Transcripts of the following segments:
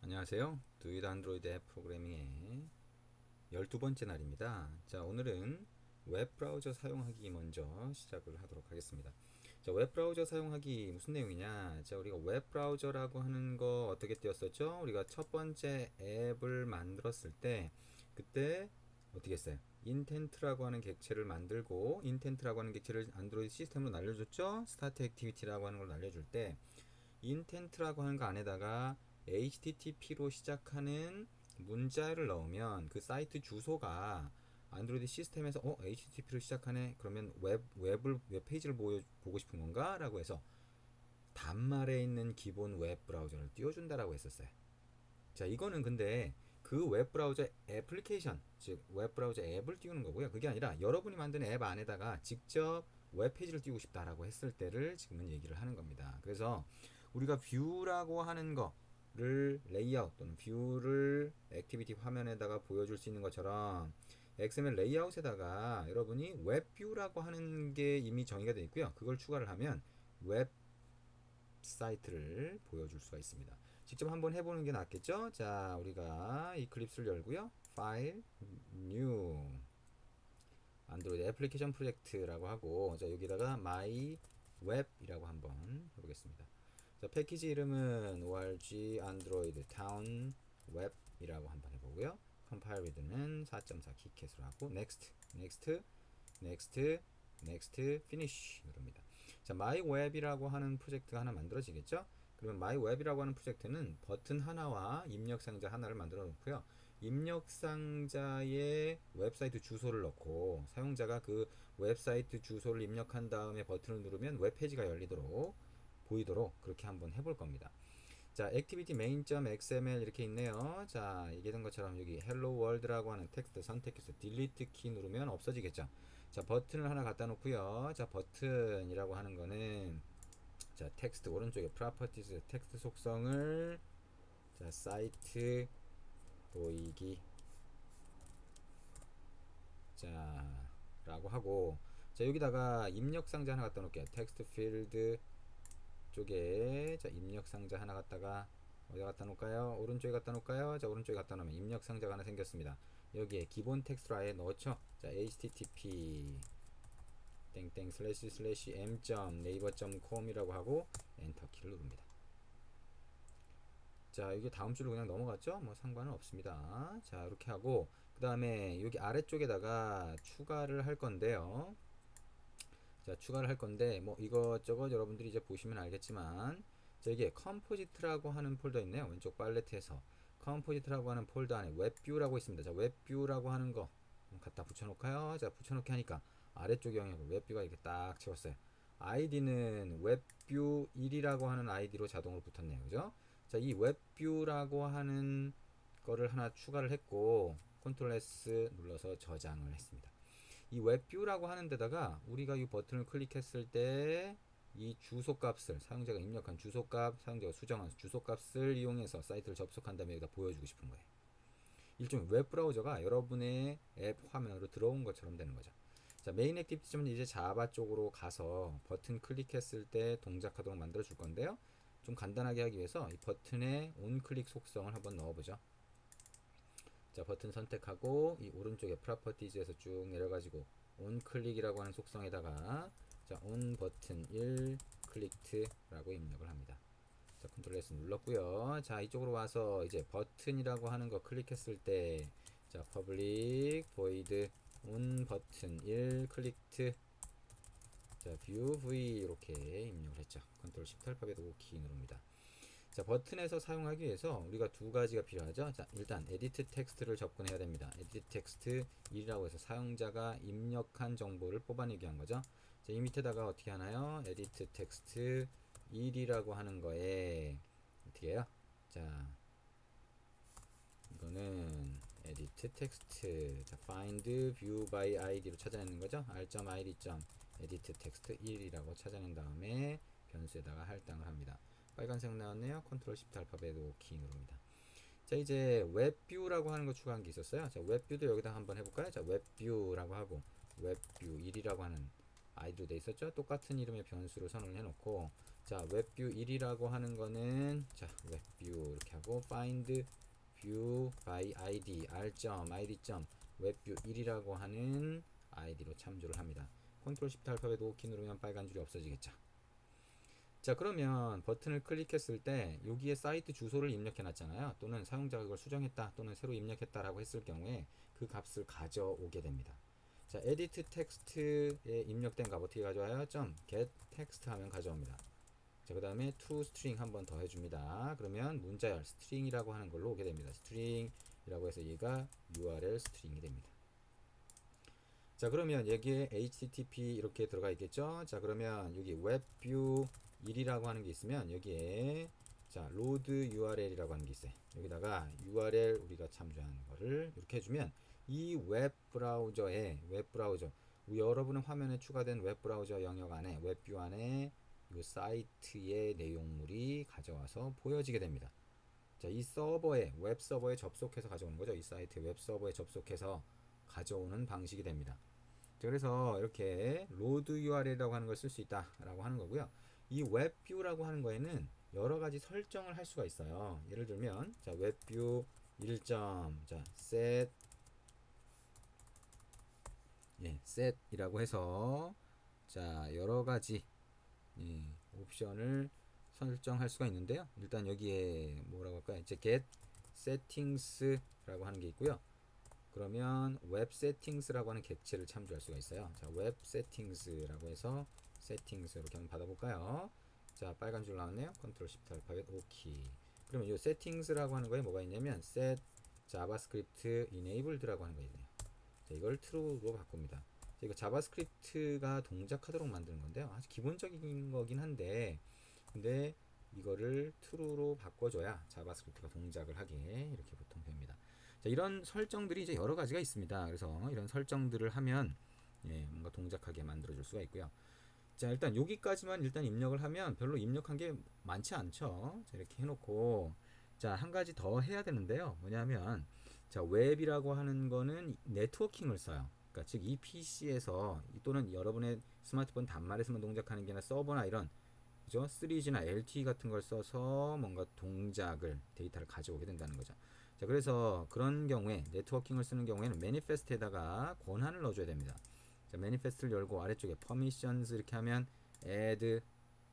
안녕하세요. 두잇 안드로이드 앱 프로그래밍의 12번째 날입니다. 자, 오늘은 웹브라우저 사용하기 먼저 시작을 하도록 하겠습니다. 자, 웹브라우저 사용하기 무슨 내용이냐? 자, 우리가 웹브라우저라고 하는 거 어떻게 띄웠었죠? 우리가 첫 번째 앱을 만들었을 때 그때 어떻게 했어요? 인텐트라고 하는 객체를 만들고 인텐트라고 하는 객체를 안드로이드 시스템으로 날려줬죠? 스타트 액티비티라고 하는 걸 날려줄 때 인텐트라고 하는 거 안에다가 HTTP로 시작하는 문자를 넣으면 그 사이트 주소가 안드로이드 시스템에서 HTTP로 시작하네 그러면 웹페이지를 보고 싶은 건가? 라고 해서 단말에 있는 기본 웹 브라우저를 띄워준다라고 했었어요. 자, 이거는 근데 그 웹브라우저 애플리케이션, 즉 웹브라우저 앱을 띄우는 거고요. 그게 아니라 여러분이 만든 앱 안에다가 직접 웹페이지를 띄우고 싶다라고 했을 때를 지금은 얘기를 하는 겁니다. 그래서 우리가 뷰라고 하는 거를 레이아웃 또는 뷰를 액티비티 화면에다가 보여줄 수 있는 것처럼 XML 레이아웃에다가 여러분이 웹뷰라고 하는 게 이미 정의가 되어 있고요. 그걸 추가를 하면 웹 사이트를 보여줄 수가 있습니다. 직접 한번 해보는 게 낫겠죠? 자, 우리가 이클립스를 열고요. 파일, 뉴, 안드로이드 애플리케이션 프로젝트라고 하고, 자, 여기다가 my web이라고 한번 해보겠습니다. 자, 패키지 이름은 org android town web이라고 한번 해보고요. 컴파일 위드는 4.4 키캣으로 하고 next, next, next, next, finish 누릅니다. 자, 마이웹이라고 하는 프로젝트가 하나 만들어지겠죠? 그러면 마이웹이라고 하는 프로젝트는 버튼 하나와 입력 상자 하나를 만들어 놓고요. 입력 상자에 웹사이트 주소를 넣고 사용자가 그 웹사이트 주소를 입력한 다음에 버튼을 누르면 웹페이지가 열리도록 보이도록 그렇게 한번 해볼 겁니다. 자, activity main.xml 이렇게 있네요. 자, 얘기했던 것처럼 여기 hello world라고 하는 텍스트 선택해서 delete 키 누르면 없어지겠죠. 자, 버튼을 하나 갖다 놓고요. 자, 버튼이라고 하는 거는 자, 텍스트 오른쪽에 properties 텍스트 속성을 자, 사이트 보이기 자, 라고 하고 자, 여기다가 입력 상자 하나 갖다 놓을게요. 텍스트 필드 쪽에 자, 입력 상자 하나 갖다가 어디 갖다 놓을까요? 오른쪽에 갖다 놓을까요? 자, 오른쪽에 갖다 놓으면 입력 상자가 하나 생겼습니다. 여기에 기본 텍스트로 아예 넣죠. 자, http 땡땡 슬래시 슬래시 m.naver.com 이라고 하고 엔터 키를 누릅니다. 자, 이게 다음 줄로 그냥 넘어갔죠? 뭐 상관은 없습니다. 자, 이렇게 하고 그 다음에 여기 아래쪽에다가 추가를 할 건데요. 자, 추가를 할 건데 뭐 이것저것 여러분들이 이제 보시면 알겠지만 자, 이게 컴포지트라고 하는 폴더 있네요. 왼쪽 팔레트에서 컴포지트라고 하는 폴더 안에 웹뷰라고 있습니다. 자, 웹뷰라고 하는 거 갖다 붙여놓을까요? 자, 붙여놓기 하니까 아래쪽 영역을 웹뷰가 이렇게 딱 채웠어요. 아이디는 웹뷰 1이라고 하는 아이디로 자동으로 붙었네요. 그죠? 자, 이 웹뷰라고 하는 거를 하나 추가를 했고 컨트롤 S 눌러서 저장을 했습니다. 이 웹뷰라고 하는 데다가 우리가 이 버튼을 클릭했을 때 이 주소값을 사용자가 입력한 주소값, 사용자가 수정한 주소값을 이용해서 사이트를 접속한 다음에 여기다 보여주고 싶은 거예요. 일종의 웹브라우저가 여러분의 앱 화면으로 들어온 것처럼 되는 거죠. 자, 메인 액티비티점은 이제 자바 쪽으로 가서 버튼 클릭했을 때 동작하도록 만들어 줄 건데요. 좀 간단하게 하기 위해서 이 버튼에 온클릭 속성을 한번 넣어보죠. 자, 버튼 선택하고 이 오른쪽에 프로퍼티즈에서 쭉 내려가지고 온클릭이라고 하는 속성에다가 자, 온 버튼 1 클릭트라고 입력을 합니다. 자, 컨트롤 S 눌렀고요. 자, 이쪽으로 와서 이제 버튼이라고 하는 거 클릭했을 때 자, 퍼블릭 void 온 버튼 1 클릭트 자, view v 이렇게 입력을 했죠. 컨트롤 Shift 알파벳 O 키 누릅니다. 자, 버튼에서 사용하기 위해서 우리가 두 가지가 필요하죠. 자, 일단 에디트 텍스트를 접근해야 됩니다. 에디트 텍스트 1이라고 해서 사용자가 입력한 정보를 뽑아내기 한 거죠. 자, 이 밑에다가 어떻게 하나요? 에디트 텍스트 1이라고 하는 거에 어떻게 해요? 자, 이거는 에디트 텍스트 자, find view by id로 찾아내는 거죠. r.id. 에디트 텍스트 1이라고 찾아낸 다음에 변수에다가 할당을 합니다. 빨간색 나왔네요. 컨트롤 시프트 알파벳 O 키 누릅니다. 자, 이제 웹뷰라고 하는 거 추가한 게 있었어요. 자, 웹뷰도 여기다 한번 해볼까요? 자, 웹뷰라고 하고 웹뷰 1이라고 하는 id로 돼 있었죠. 똑같은 이름의 변수를 선언을 해놓고, 자 웹뷰 1이라고 하는 거는 자 웹뷰 이렇게 하고 find view by id r.id. 웹뷰 1이라고 하는 id로 참조를 합니다. 컨트롤 shift 알파벳 5키 누르면 빨간 줄이 없어지겠죠. 자 그러면 버튼을 클릭했을 때 여기에 사이트 주소를 입력해 놨잖아요. 또는 사용자가 그걸 수정했다 또는 새로 입력했다 라고 했을 경우에 그 값을 가져오게 됩니다. 자 edit 텍스트에 입력된 값 어떻게 가져와요? .get text 하면 가져옵니다. 자 그 다음에 to string 한 번 더 해줍니다. 그러면 문자열 string이라고 하는 걸로 오게 됩니다. string이라고 해서 얘가 url string이 됩니다. 자 그러면 여기에 http 이렇게 들어가 있겠죠. 자 그러면 여기 웹뷰 1이라고 하는 게 있으면 여기에 자 load url이라고 하는 게 있어요. 여기다가 url 우리가 참조한 거를 이렇게 해주면 이 웹브라우저 여러분의 화면에 추가된 웹브라우저 영역 안에 웹뷰 안에 이 사이트의 내용물이 가져와서 보여지게 됩니다. 자, 이 서버에 웹 서버에 접속해서 가져오는 거죠. 이 사이트 웹 서버에 접속해서 가져오는 방식이 됩니다. 그래서 이렇게 로드 URL이라고 하는 걸 쓸 수 있다라고 하는 거고요. 이 웹뷰라고 하는 거에는 여러 가지 설정을 할 수가 있어요. 예를 들면 자 웹뷰 1점 자 set set이라고 해서 자 여러 가지 옵션을 설정할 수가 있는데요. 일단 여기에 뭐라고 할까요? 이제 get settings라고 하는 게 있고요. 그러면 웹 세팅스라고 하는 객체를 참조할 수가 있어요. 자, 웹 세팅스라고 해서 세팅스 이렇게 한번 받아볼까요? 자, 빨간 줄 나왔네요. 컨트롤 시프트 알파벳 오키. 그러면 이 세팅스라고 하는 거에 뭐가 있냐면 set 자바스크립트 enabled라고 하는 거 있네요. 자, 이걸 true로 바꿉니다. 자, 이거 자바스크립트가 동작하도록 만드는 건데요. 아주 기본적인 거긴 한데, 근데 이거를 true로 바꿔줘야 자바스크립트가 동작을 하게 이렇게 보통 됩니다. 자, 이런 설정들이 이제 여러 가지가 있습니다. 그래서 이런 설정들을 하면 뭔가 동작하게 만들어 줄 수가 있고요. 자, 일단 여기까지만 일단 입력을 하면 별로 입력한 게 많지 않죠. 자, 이렇게 해놓고 자, 한 가지 더 해야 되는데요. 뭐냐면 자, 웹이라고 하는 거는 네트워킹을 써요. 그러니까 즉 이 PC에서 또는 여러분의 스마트폰 단말에서만 동작하는 게 아니라 서버나 이런 그죠? 3G나 LTE 같은 걸 써서 뭔가 동작을 데이터를 가져오게 된다는 거죠. 자, 그래서 그런 경우에 네트워킹을 쓰는 경우에는 매니페스트에다가 권한을 넣어줘야 됩니다. 자, 매니페스트를 열고 아래쪽에 permissions 이렇게 하면 add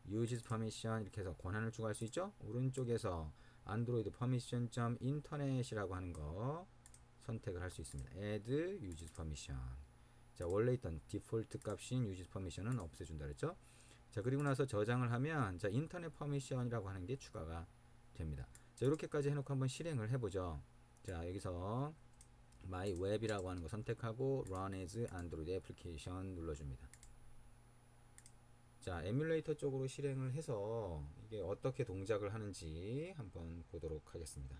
uses permission 이렇게 해서 권한을 추가할 수 있죠. 오른쪽에서 안드로이드 permission.internet이라고 하는 거 선택을 할 수 있습니다. add uses permission. 자, 원래 있던 디폴트 값인 uses permission은 없애준다 그랬죠. 자, 그리고 나서 저장을 하면 자 인터넷 퍼미션이라고 하는 게 추가가 됩니다. 자, 이렇게까지 해놓고 한번 실행을 해보죠. 자, 여기서 my web이라고 하는 거 선택하고 run as android application 눌러줍니다. 자, 에뮬레이터 쪽으로 실행을 해서 이게 어떻게 동작을 하는지 한번 보도록 하겠습니다.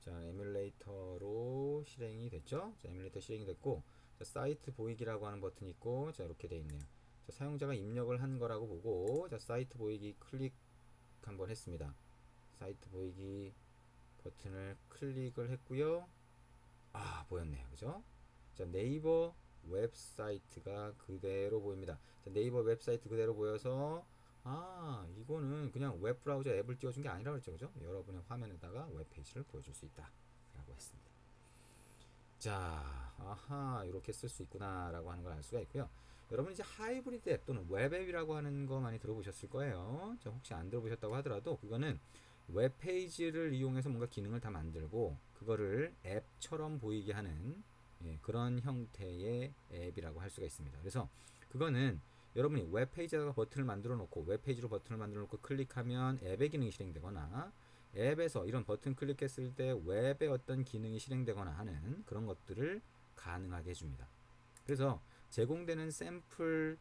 자, 에뮬레이터로 실행이 됐죠. 자, 에뮬레이터 실행이 됐고 자, 사이트 보이기라고 하는 버튼이 있고 자, 이렇게 돼 있네요. 자, 사용자가 입력을 한 거라고 보고 자, 사이트 보이기 클릭 한번 했습니다. 사이트 보이기 버튼을 클릭을 했고요. 아, 보였네요. 그죠? 자, 네이버 웹사이트가 그대로 보입니다. 자, 네이버 웹사이트 그대로 보여서 아, 이거는 그냥 웹브라우저 앱을 띄워준 게 아니라 그랬죠. 그죠? 여러분의 화면에다가 웹페이지를 보여줄 수 있다 라고 했습니다. 자, 아하, 이렇게 쓸 수 있구나 라고 하는 걸 알 수가 있고요. 여러분 이제 하이브리드 앱 또는 웹앱이라고 하는 거 많이 들어보셨을 거예요. 자, 혹시 안 들어보셨다고 하더라도 그거는 웹페이지를 이용해서 뭔가 기능을 다 만들고 그거를 앱처럼 보이게 하는 그런 형태의 앱이라고 할 수가 있습니다. 그래서 그거는 여러분이 웹페이지에다가 버튼을 만들어 놓고 웹페이지로 버튼을 만들어 놓고 클릭하면 앱의 기능이 실행되거나 앱에서 이런 버튼 클릭했을 때 웹의 어떤 기능이 실행되거나 하는 그런 것들을 가능하게 해줍니다. 그래서 제공되는 샘플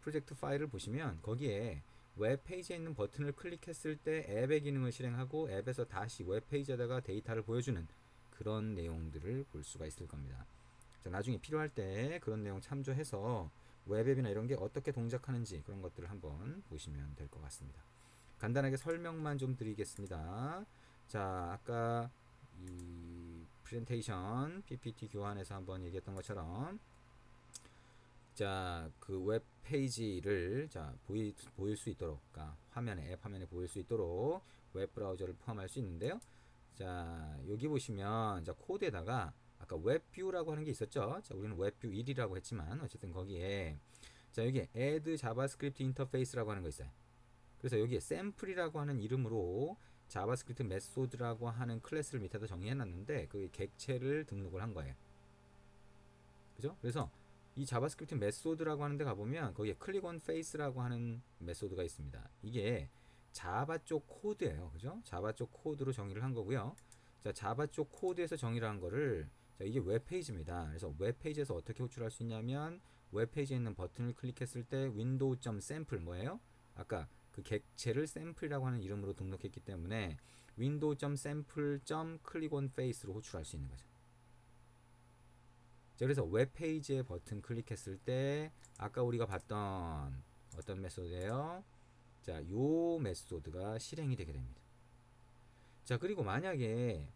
프로젝트 파일을 보시면 거기에 웹페이지에 있는 버튼을 클릭했을 때 앱의 기능을 실행하고 앱에서 다시 웹페이지에다가 데이터를 보여주는 그런 내용들을 볼 수가 있을 겁니다. 자, 나중에 필요할 때 그런 내용 참조해서 웹앱이나 이런 게 어떻게 동작하는지 그런 것들을 한번 보시면 될 것 같습니다. 간단하게 설명만 좀 드리겠습니다. 자, 아까 이 프레젠테이션 PPT 교환에서 한번 얘기했던 것처럼 자, 그 웹페이지를 자, 보일 수 있도록 그러니까 화면에 앱 화면에 보일 수 있도록 웹 브라우저를 포함할 수 있는데요. 자, 여기 보시면 자, 코드에다가 아까 웹뷰라고 하는 게 있었죠. 자, 우리는 웹뷰 1이라고 했지만 어쨌든 거기에 자, 여기 add 자바스크립트 인터페이스라고 하는 거 있어요. 그래서 여기에 샘플이라고 하는 이름으로 자바스크립트 메소드라고 하는 클래스를 밑에다 정의해 놨는데 그 객체를 등록을 한 거예요. 그죠? 그래서 이 자바스크립트 메소드라고 하는 데 가보면 거기에 클릭 온 페이스라고 하는 메소드가 있습니다. 이게 자바 쪽 코드예요. 그죠? 자바 쪽 코드로 정의를 한 거고요. 자, 자바 쪽 코드에서 정의를 한 거를 자, 이게 웹페이지입니다. 그래서 웹페이지에서 어떻게 호출할 수 있냐면 웹페이지에 있는 버튼을 클릭했을 때 window.sample 뭐예요? 아까 그 객체를 샘플이라고 하는 이름으로 등록했기 때문에 window.sample.clickonface로 호출할 수 있는 거죠. 자, 그래서 웹페이지에 버튼 클릭했을 때 아까 우리가 봤던 어떤 메소드예요? 자, 요 메소드가 실행이 되게 됩니다. 자, 그리고 만약에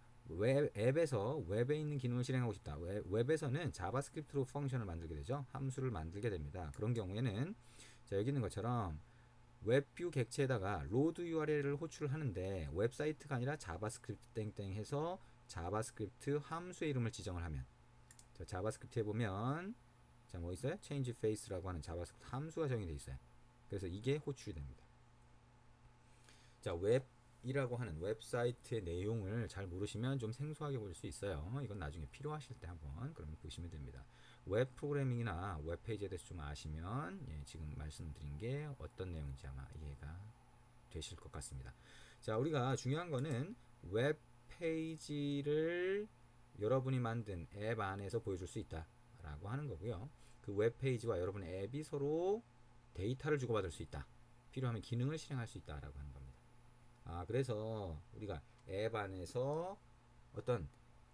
앱에서 웹에 있는 기능을 실행하고 싶다. 웹에서는 자바스크립트로 펑션을 만들게 되죠. 함수를 만들게 됩니다. 그런 경우에는 자, 여기 있는 것처럼 웹뷰 객체에다가 로드 URL을 호출을 하는데 웹사이트가 아니라 자바스크립트 땡땡 해서 자바스크립트 함수의 이름을 지정을 하면 자, 자바스크립트에 보면 자, 뭐 있어요? change face라고 하는 자바스크립트 함수가 정의되어 있어요. 그래서 이게 호출이 됩니다. 자, 웹이라고 하는 웹사이트의 내용을 잘 모르시면 좀 생소하게 보일 수 있어요. 이건 나중에 필요하실 때 한번 그러면 보시면 됩니다. 웹 프로그래밍이나 웹페이지에 대해서 좀 아시면 예, 지금 말씀드린 게 어떤 내용인지 아마 이해가 되실 것 같습니다. 자, 우리가 중요한 거는 웹페이지를 여러분이 만든 앱 안에서 보여줄 수 있다 라고 하는 거고요. 그 웹페이지와 여러분의 앱이 서로 데이터를 주고받을 수 있다. 필요하면 기능을 실행할 수 있다 라고 하는 겁니다. 아, 그래서 우리가 앱 안에서 어떤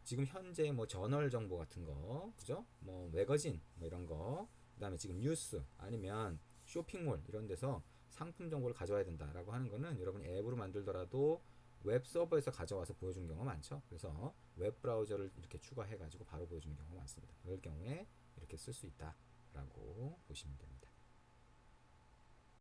지금 현재 뭐 저널 정보 같은 거, 그죠? 뭐 매거진 뭐 이런 거, 그다음에 지금 뉴스 아니면 쇼핑몰 이런 데서 상품 정보를 가져와야 된다라고 하는 거는 여러분 앱으로 만들더라도 웹 서버에서 가져와서 보여주는 경우가 많죠. 그래서 웹 브라우저를 이렇게 추가해 가지고 바로 보여주는 경우가 많습니다. 그럴 경우에 이렇게 쓸 수 있다라고 보시면 됩니다.